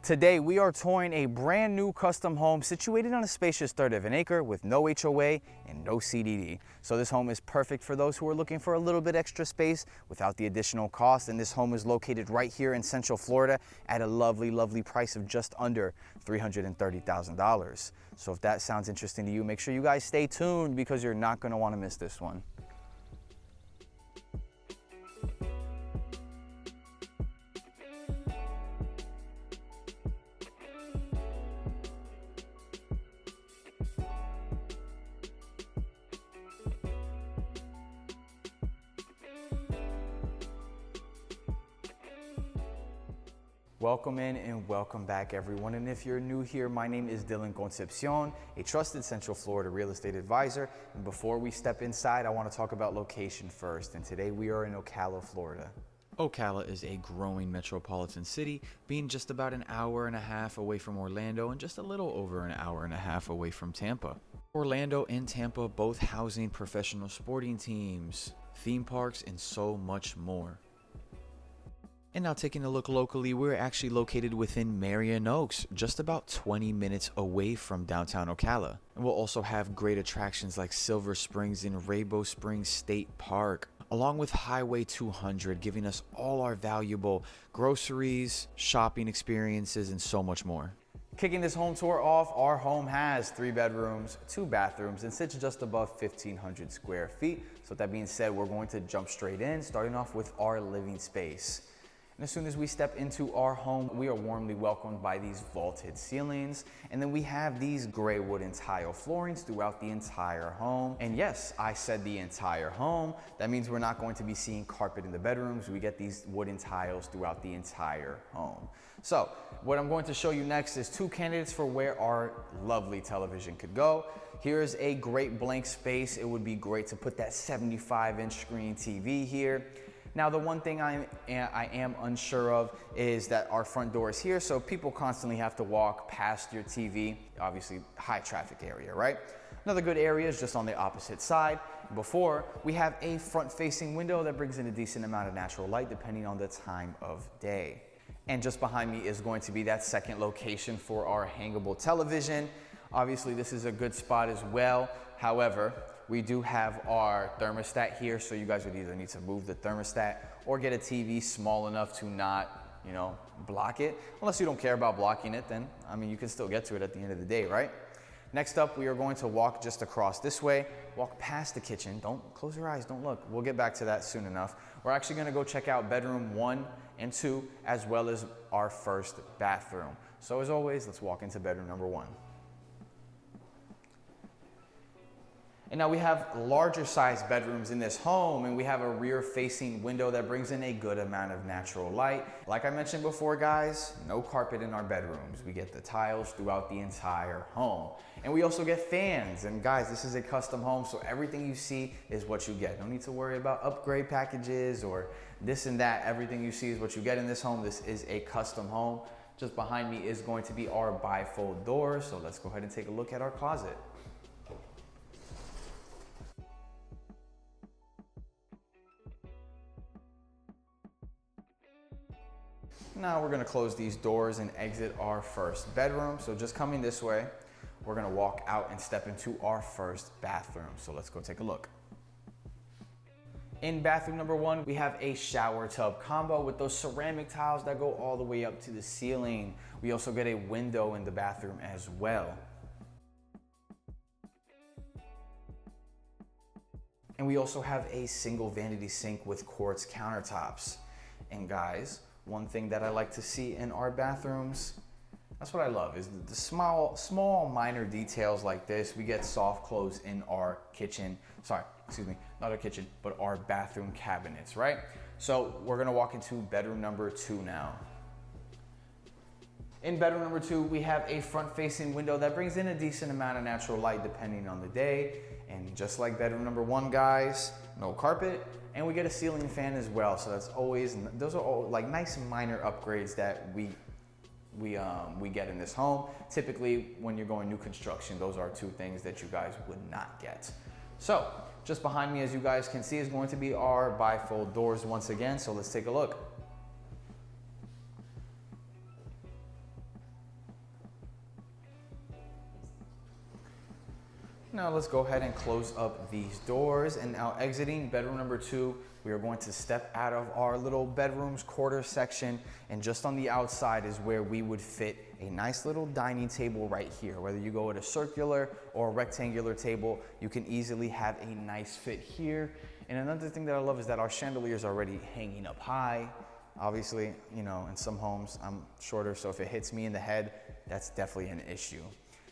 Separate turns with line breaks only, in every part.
Today we are touring a brand new custom home situated on a spacious third of an acre with no HOA and no CDD. So this home is perfect for those who are looking for a little bit extra space without the additional cost. And this home is located right here in Central Florida at a lovely, lovely price of just under $330,000. So if that sounds interesting to you, make sure you guys stay tuned because you're not going to want to miss this one. Welcome in and welcome back, everyone. And if you're new here, my name is Dylan Concepcion, a trusted Central Florida real estate advisor. And before we step inside, I want to talk about location first. And today we are in Ocala, Florida. Ocala is a growing metropolitan city, being just about an hour and a half away from Orlando and just a little over an hour and a half away from Tampa. Orlando and Tampa both housing professional sporting teams, theme parks, and so much more. And now taking a look locally, we're actually located within Marion Oaks, just about 20 minutes away from downtown Ocala. And we'll also have great attractions like Silver Springs and Rainbow Springs State Park, along with Highway 200, giving us all our valuable groceries, shopping experiences, and so much more. Kicking this home tour off, our home has 3 bedrooms, 2 bathrooms, and sits just above 1,500 square feet. So with that being said, we're going to jump straight in, starting off with our living space. And as soon as we step into our home, we are warmly welcomed by these vaulted ceilings. And then we have these gray wooden tile floorings throughout the entire home. And yes, I said the entire home. That means we're not going to be seeing carpet in the bedrooms. We get these wooden tiles throughout the entire home. So what I'm going to show you next is 2 candidates for where our lovely television could go. Here's a great blank space. It would be great to put that 75-inch screen TV here. Now, the one thing I am unsure of is that our front door is here, so people constantly have to walk past your TV, obviously high traffic area, right? Another good area is just on the opposite side. Before, we have a front-facing window that brings in a decent amount of natural light depending on the time of day. And just behind me is going to be that second location for our hangable television. Obviously, this is a good spot as well. However, we do have our thermostat here, so you guys would either need to move the thermostat or get a TV small enough to not, block it. Unless you don't care about blocking it, then, you can still get to it at the end of the day, right? Next up, we are going to walk just across this way, walk past the kitchen. Don't close your eyes, don't look. We'll get back to that soon enough. We're actually gonna go check out bedroom 1 and 2, as well as our first bathroom. So as always, let's walk into bedroom number 1. And now we have larger sized bedrooms in this home, and we have a rear facing window that brings in a good amount of natural light. Like I mentioned before, guys, no carpet in our bedrooms. We get the tiles throughout the entire home. And we also get fans. And guys, this is a custom home, so everything you see is what you get. No need to worry about upgrade packages or this and that. Everything you see is what you get in this home. This is a custom home. Just behind me is going to be our bifold door. So let's go ahead and take a look at our closet. Now we're gonna close these doors and exit our first bedroom. So just coming this way, we're gonna walk out and step into our first bathroom. So let's go take a look. In bathroom number 1, we have a shower tub combo with those ceramic tiles that go all the way up to the ceiling. We also get a window in the bathroom as well. And we also have a single vanity sink with quartz countertops. And guys, one thing that I like to see in our bathrooms, that's what I love, is the small minor details like this. We get soft close in our kitchen, not our kitchen, but our bathroom cabinets, right? So we're gonna walk into bedroom number 2 now. In bedroom number 2, we have a front-facing window that brings in a decent amount of natural light depending on the day. And just like bedroom number 1, guys, no carpet, and we get a ceiling fan as well. So those are all like nice minor upgrades that we get in this home. Typically, when you're going new construction, those are 2 things that you guys would not get. So just behind me, as you guys can see, is going to be our bifold doors once again. So let's take a look. Now let's go ahead and close up these doors, and now exiting bedroom number 2, we are going to step out of our little bedroom's quarter section, and just on the outside is where we would fit a nice little dining table right here. Whether you go with a circular or a rectangular table, you can easily have a nice fit here. And another thing that I love is that our chandelier is already hanging up high. Obviously, you know, in some homes I'm shorter, so if it hits me in the head, that's definitely an issue.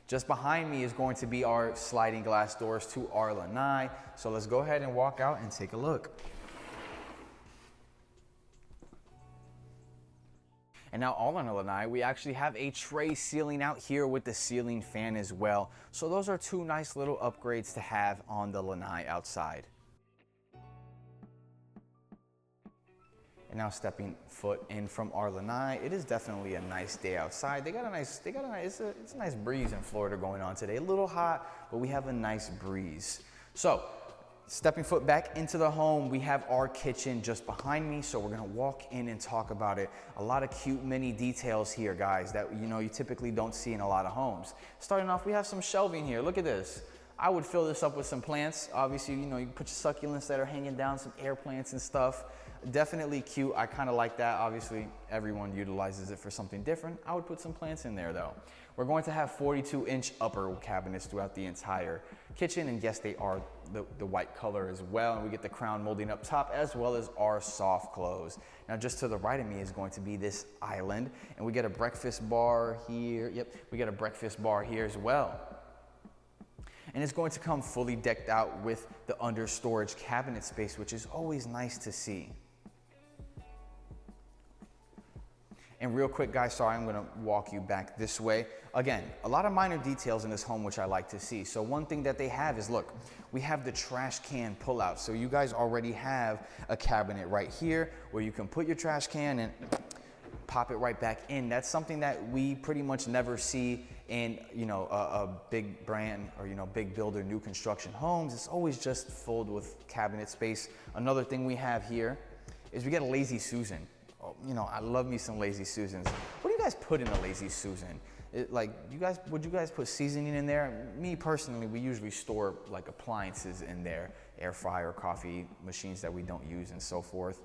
Just behind me is going to be our sliding glass doors to our lanai. So let's go ahead and walk out and take a look. And now all on the lanai, we actually have a tray ceiling out here with the ceiling fan as well. So those are 2 nice little upgrades to have on the lanai outside. And now stepping foot in from our lanai, it is definitely a nice day outside. It's a nice breeze in Florida going on today. A little hot, but we have a nice breeze. So stepping foot back into the home, we have our kitchen just behind me. So we're gonna walk in and talk about it. A lot of cute mini details here, guys, that you typically don't see in a lot of homes. Starting off, we have some shelving here. Look at this. I would fill this up with some plants. Obviously, you can put your succulents that are hanging down, some air plants and stuff. Definitely cute. I kind of like that. Obviously, everyone utilizes it for something different. I would put some plants in there though. We're going to have 42-inch upper cabinets throughout the entire kitchen. And yes, they are the white color as well. And we get the crown molding up top as well as our soft close. Now, just to the right of me is going to be this island. And we get a breakfast bar here. Yep, we get a breakfast bar here as well. And it's going to come fully decked out with the under storage cabinet space, which is always nice to see. And real quick, guys, sorry, I'm gonna walk you back this way. Again, a lot of minor details in this home, which I like to see. So one thing that they have is, look, we have the trash can pullout. So you guys already have a cabinet right here where you can put your trash can and pop it right back in. That's something that we pretty much never see in, a big brand or, big builder, new construction homes. It's always just filled with cabinet space. Another thing we have here is we get a Lazy Susan. I love me some Lazy Susans. What do you guys put in a Lazy Susan? Would you guys put seasoning in there? Me personally, we usually store like appliances in there, air fryer, coffee machines that we don't use and so forth.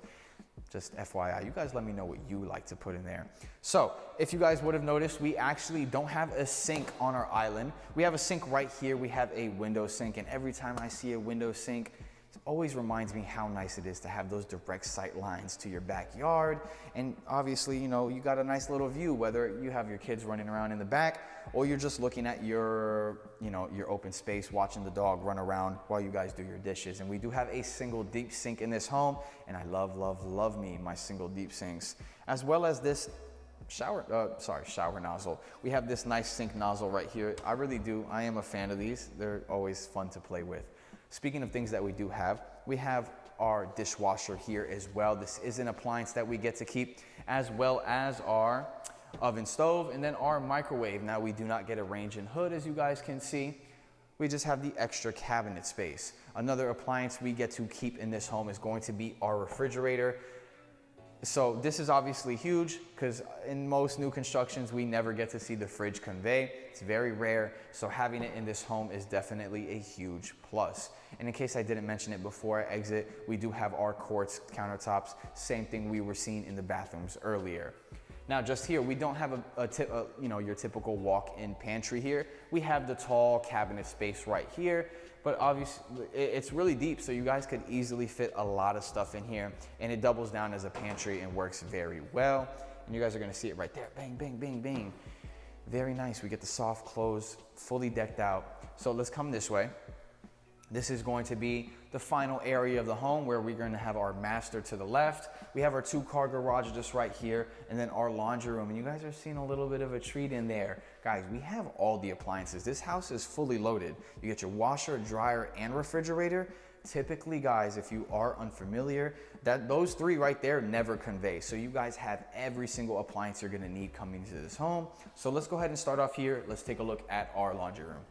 Just FYI, you guys let me know what you like to put in there. So if you guys would have noticed, we actually don't have a sink on our island. We have a sink right here. We have a window sink, and every time I see a window sink, it always reminds me how nice it is to have those direct sight lines to your backyard. And obviously, you got a nice little view, whether you have your kids running around in the back or you're just looking at your open space, watching the dog run around while you guys do your dishes. And we do have a single deep sink in this home, and I love, love, love me my single deep sinks, as well as this shower nozzle. We have this nice sink nozzle right here. I am a fan of these. They're always fun to play with. Speaking of things that we have our dishwasher here as well. This is an appliance that we get to keep, as well as our oven stove and then our microwave. Now, we do not get a range and hood, as you guys can see. We just have the extra cabinet space. Another appliance we get to keep in this home is going to be our refrigerator. So this is obviously huge because in most new constructions, we never get to see the fridge convey. It's very rare. So having it in this home is definitely a huge plus. And in case I didn't mention it before I exit, we do have our quartz countertops. Same thing we were seeing in the bathrooms earlier. Now, just here, we don't have your typical walk-in pantry here. We have the tall cabinet space right here, but obviously it's really deep, so you guys could easily fit a lot of stuff in here, and it doubles down as a pantry and works very well. And you guys are gonna see it right there. Bang, bang, bang, bang. Very nice. We get the soft close, fully decked out. So let's come this way. This is going to be the final area of the home where we're going to have our master to the left. We have our 2-car garage just right here, and then our laundry room. And you guys are seeing a little bit of a treat in there. Guys, we have all the appliances. This house is fully loaded. You get your washer, dryer, and refrigerator. Typically, guys, if you are unfamiliar, those 3 right there never convey. So you guys have every single appliance you're going to need coming into this home. So let's go ahead and start off here. Let's take a look at our laundry room.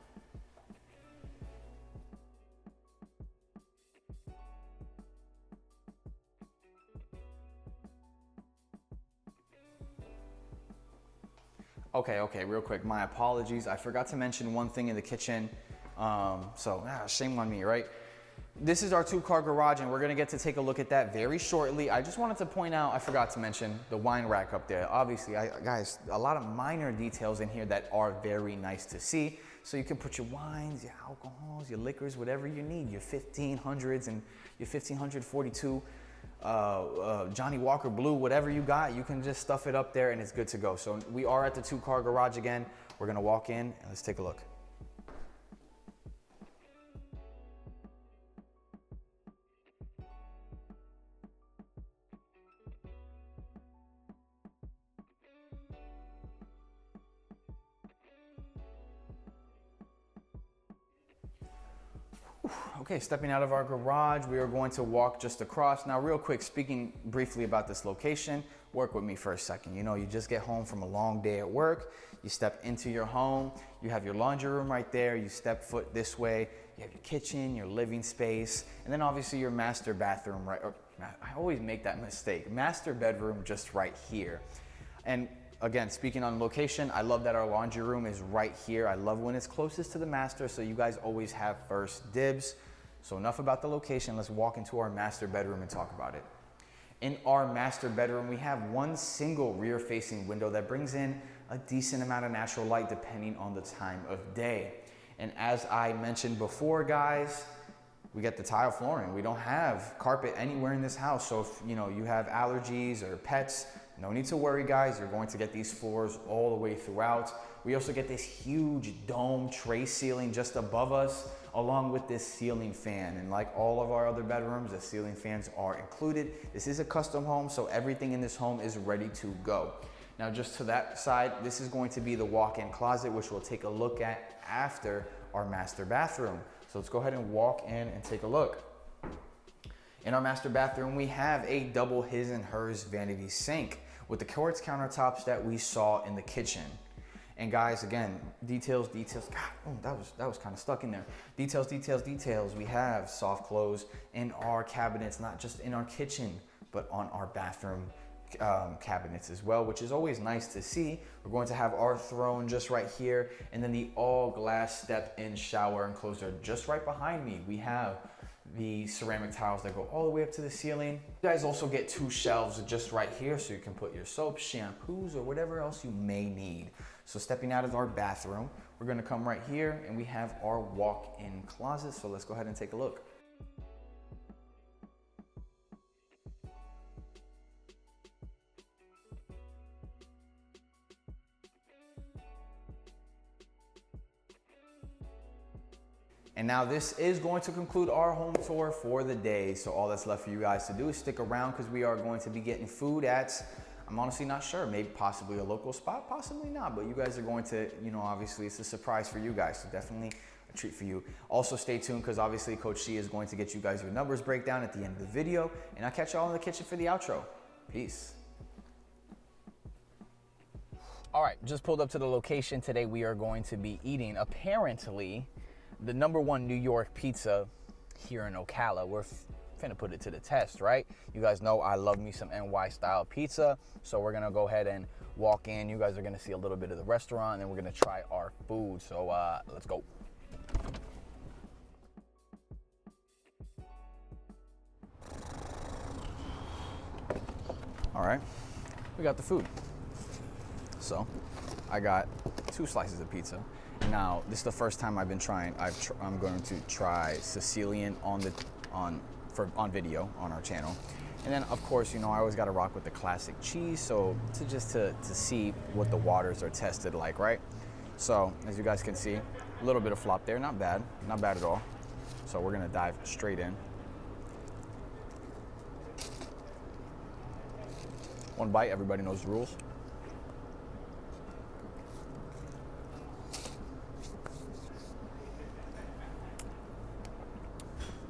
Okay, real quick, my apologies. I forgot to mention one thing in the kitchen. Shame on me, right? This is our 2-car garage, and we're gonna get to take a look at that very shortly. I just wanted to point out, I forgot to mention the wine rack up there. Obviously, guys, a lot of minor details in here that are very nice to see. So you can put your wines, your alcohols, your liquors, whatever you need, your 1500s and your 1542 Johnny Walker Blue, whatever you got, you can just stuff it up there and it's good to go. So we are at the 2-car garage again. We're gonna walk in and let's take a look. Okay, stepping out of our garage, we are going to walk just across. Now, real quick, speaking briefly about this location, work with me for a second. You know, you just get home from a long day at work, you step into your home, you have your laundry room right there, you step foot this way, you have your kitchen, your living space, and then obviously your master bathroom, right? I always make that mistake. Master bedroom just right here. And again, speaking on location, I love that our laundry room is right here. I love when it's closest to the master, so you guys always have first dibs. So enough about the location, let's walk into our master bedroom and talk about it. In our master bedroom, we have one single rear-facing window that brings in a decent amount of natural light depending on the time of day. And as I mentioned before, guys, we get the tile flooring. We don't have carpet anywhere in this house. So if you have allergies or pets, no need to worry, guys. You're going to get these floors all the way throughout. We also get this huge dome tray ceiling just above us, along with this ceiling fan. And like all of our other bedrooms, the ceiling fans are included. This is a custom home, so everything in this home is ready to go. Now, just to that side, this is going to be the walk-in closet, which we'll take a look at after our master bathroom. So let's go ahead and walk in and take a look. In our master bathroom, we have a double his and hers vanity sink with the quartz countertops that we saw in the kitchen. And guys, again, details. God, that was kind of stuck in there. Details. We have soft close in our cabinets, not just in our kitchen, but on our bathroom cabinets as well, which is always nice to see. We're going to have our throne just right here, and then the all glass step-in shower enclosure just right behind me. We have the ceramic tiles that go all the way up to the ceiling. You guys also get 2 shelves just right here, so you can put your soaps, shampoos, or whatever else you may need. So stepping out of our bathroom, we're gonna come right here and we have our walk-in closet. So let's go ahead and take a look. And now this is going to conclude our home tour for the day. So all that's left for you guys to do is stick around because we are going to be getting food at, I'm honestly not sure, maybe possibly a local spot, possibly not, but you guys are going to, obviously it's a surprise for you guys. So definitely a treat for you. Also stay tuned because obviously Coach C is going to get you guys your numbers breakdown at the end of the video. And I'll catch y'all in the kitchen for the outro. Peace. All right, just pulled up to the location. Today we are going to be eating, apparently, the #1 New York pizza here in Ocala. We're finna put it to the test, right? You guys know I love me some NY style pizza. So we're gonna go ahead and walk in. You guys are gonna see a little bit of the restaurant and then we're gonna try our food. So let's go. All right, we got the food. So I got 2 slices of pizza. Now, this is the first time I've been trying. I'm going to try Sicilian on video on our channel, and then of course, I always got to rock with the classic cheese. So to see what the waters are tested like, right? So as you guys can see, a little bit of flop there, not bad at all. So we're gonna dive straight in. 1 bite. Everybody knows the rules.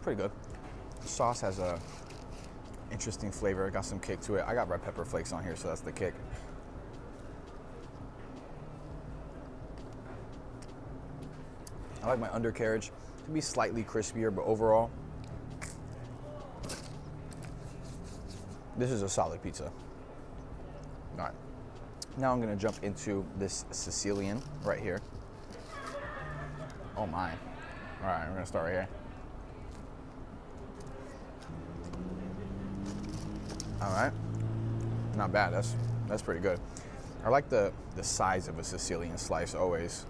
Pretty good. The sauce has a interesting flavor. It got some kick to it. I got red pepper flakes on here, so that's the kick. I like my undercarriage to be slightly crispier, but overall, this is a solid pizza. All right, now I'm gonna jump into this Sicilian right here. Oh my. All right, we're gonna start right here. All right, not bad. That's pretty good. I like the size of a Sicilian slice always.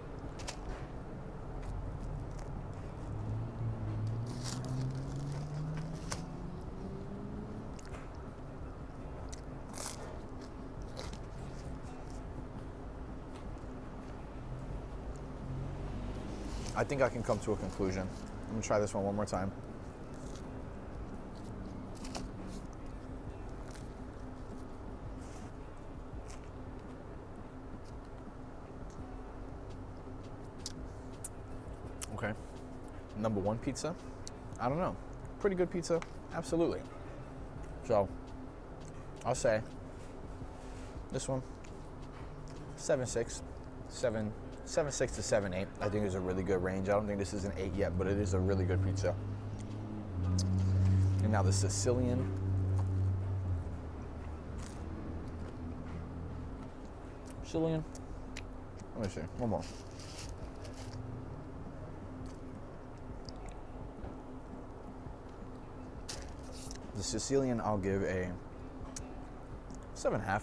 I think I can come to a conclusion. I'm gonna try this one more time. Okay, number one pizza, I don't know. Pretty good pizza, absolutely. So, I'll say this one, 7.6, 7.6 to 7.8. I think is a really good range. I don't think this is an 8 yet, but it is a really good pizza. And now the Sicilian. Let me see, one more. The Sicilian, I'll give a 7.5.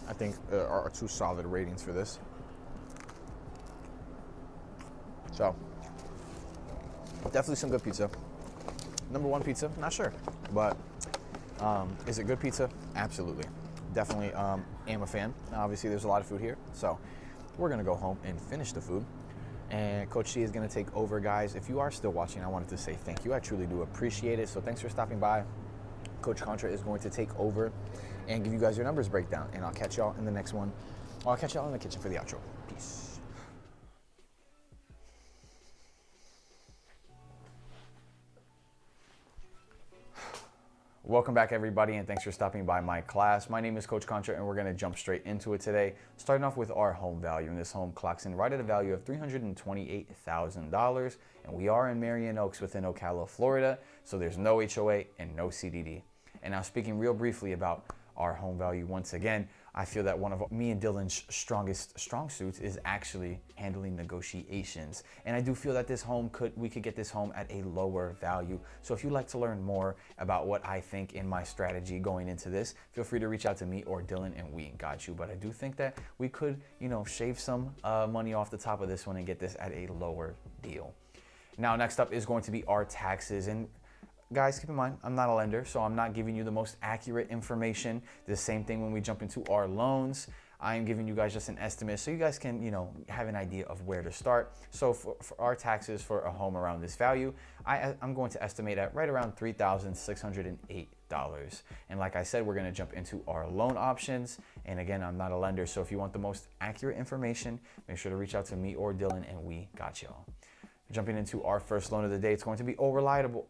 I think are two solid ratings for this. So, definitely some good pizza. Number one pizza, not sure, but is it good pizza? Absolutely. Definitely am a fan. Obviously, there's a lot of food here, so we're gonna go home and finish the food. And Coach C is gonna take over, guys. If you are still watching, I wanted to say thank you. I truly do appreciate it. So thanks for stopping by. Coach Contra is going to take over and give you guys your numbers breakdown. And I'll catch y'all in the next one. Or I'll catch y'all in the kitchen for the outro. Peace. Welcome back, everybody, and thanks for stopping by my class. My name is Coach Contra, and we're going to jump straight into it today. Starting off with our home value, and this home clocks in right at a value of $328,000, and we are in Marion Oaks within Ocala, Florida, so there's no HOA and no CDD. And now speaking real briefly about our home value once again, I feel that one of me and Dylan's strong suits is actually handling negotiations. And I do feel that we could get this home at a lower value. So if you'd like to learn more about what I think in my strategy going into this, feel free to reach out to me or Dylan and we got you. But I do think that we could, shave some money off the top of this one and get this at a lower deal. Now, next up is going to be our taxes. And guys, keep in mind, I'm not a lender, so I'm not giving you the most accurate information. The same thing when we jump into our loans. I am giving you guys just an estimate so you guys can, have an idea of where to start. So for our taxes for a home around this value, I'm going to estimate at right around $3,608. And like I said, we're going to jump into our loan options. And again, I'm not a lender, so if you want the most accurate information, make sure to reach out to me or Dylan and we got y'all. Jumping into our first loan of the day, it's going to be Old Reliable,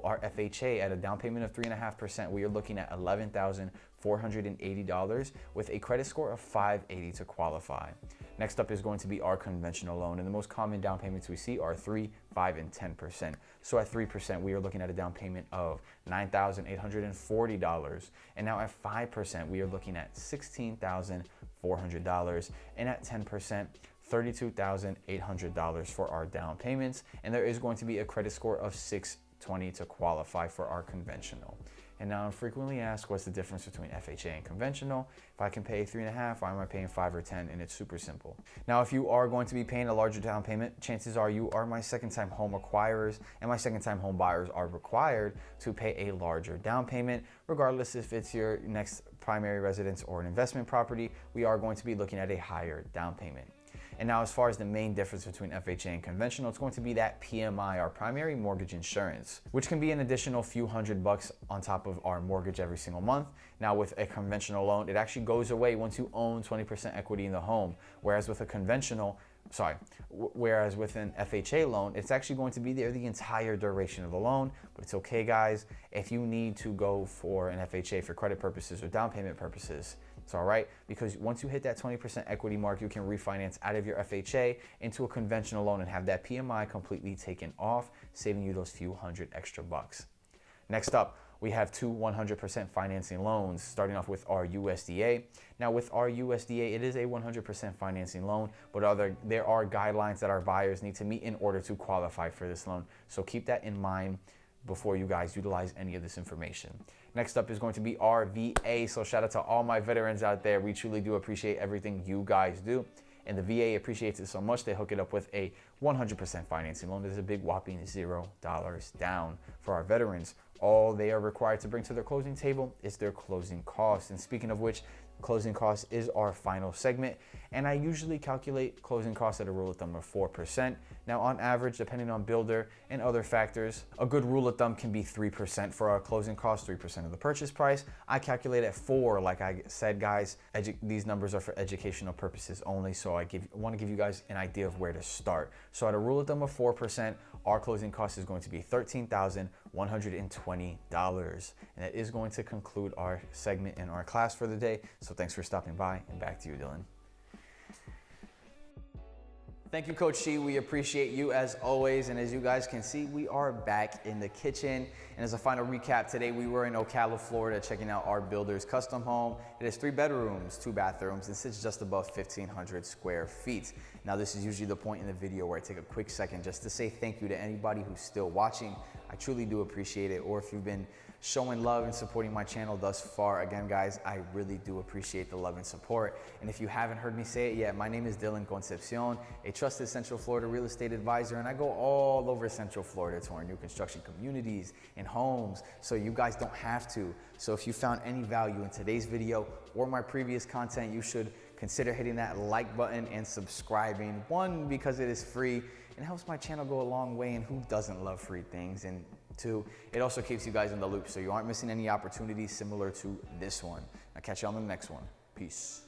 our FHA at a down payment of 3.5%. We are looking at $11,480 with a credit score of 580 to qualify. Next up is going to be our conventional loan, and the most common down payments we see are 3%, 5%, and 10%. So at 3%, we are looking at a down payment of $9,840, and now at 5%, we are looking at $16,400, and at 10%, $32,800 for our down payments, and there is going to be a credit score of 620 to qualify for our conventional. And now I'm frequently asked, what's the difference between FHA and conventional? If I can pay 3.5, why am I paying 5 or 10? And it's super simple. Now, if you are going to be paying a larger down payment, chances are you are my second-time home acquirers, and my second-time home buyers are required to pay a larger down payment, regardless if it's your next primary residence or an investment property. We are going to be looking at a higher down payment. And now as far as the main difference between FHA and conventional, it's going to be that PMI, our primary mortgage insurance, which can be an additional few $100 on top of our mortgage every single month. Now with a conventional loan, it actually goes away once you own 20% equity in the home, whereas with an FHA loan, it's actually going to be there the entire duration of the loan. But it's okay, guys, if you need to go for an FHA for credit purposes or down payment purposes, it's all right, because once you hit that 20% equity mark, you can refinance out of your FHA into a conventional loan and have that PMI completely taken off, saving you those few hundred extra bucks. Next up, we have two 100% financing loans, starting off with our USDA. Now with our USDA, it is a 100% financing loan, but there are guidelines that our buyers need to meet in order to qualify for this loan. So keep that in mind before you guys utilize any of this information. Next up is going to be our VA. So shout out to all my veterans out there. We truly do appreciate everything you guys do. And the VA appreciates it so much, they hook it up with a 100% financing loan. There's a big whopping $0 down for our veterans. All they are required to bring to their closing table is their closing costs. And speaking of which, closing costs is our final segment. And I usually calculate closing costs at a rule of thumb of 4%. Now on average, depending on builder and other factors, a good rule of thumb can be 3% for our closing costs, 3% of the purchase price. I calculate at 4, like I said, guys, these numbers are for educational purposes only. So I want to give you guys an idea of where to start. So at a rule of thumb of 4%, our closing cost is going to be $13,120. And that is going to conclude our segment in our class for the day. So thanks for stopping by, and back to you, Dylan. Thank you, Coach Shi. We appreciate you as always. And as you guys can see, we are back in the kitchen. And as a final recap, today we were in Ocala, Florida, checking out our builder's custom home. It has 3 bedrooms, 2 bathrooms, and sits just above 1,500 square feet. Now, this is usually the point in the video where I take a quick second just to say thank you to anybody who's still watching. I truly do appreciate it. Or if you've been showing love and supporting my channel thus far, again, guys, I really do appreciate the love and support. And if you haven't heard me say it yet, my name is Dylan Concepcion, a trusted Central Florida real estate advisor, and I go all over Central Florida to our new construction communities and homes, so you guys don't have to. So if you found any value in today's video or my previous content, you should consider hitting that like button and subscribing. 1, because it is free and helps my channel go a long way, and who doesn't love free things? And 2, it also keeps you guys in the loop so you aren't missing any opportunities similar to this one. I'll catch you on the next one. Peace.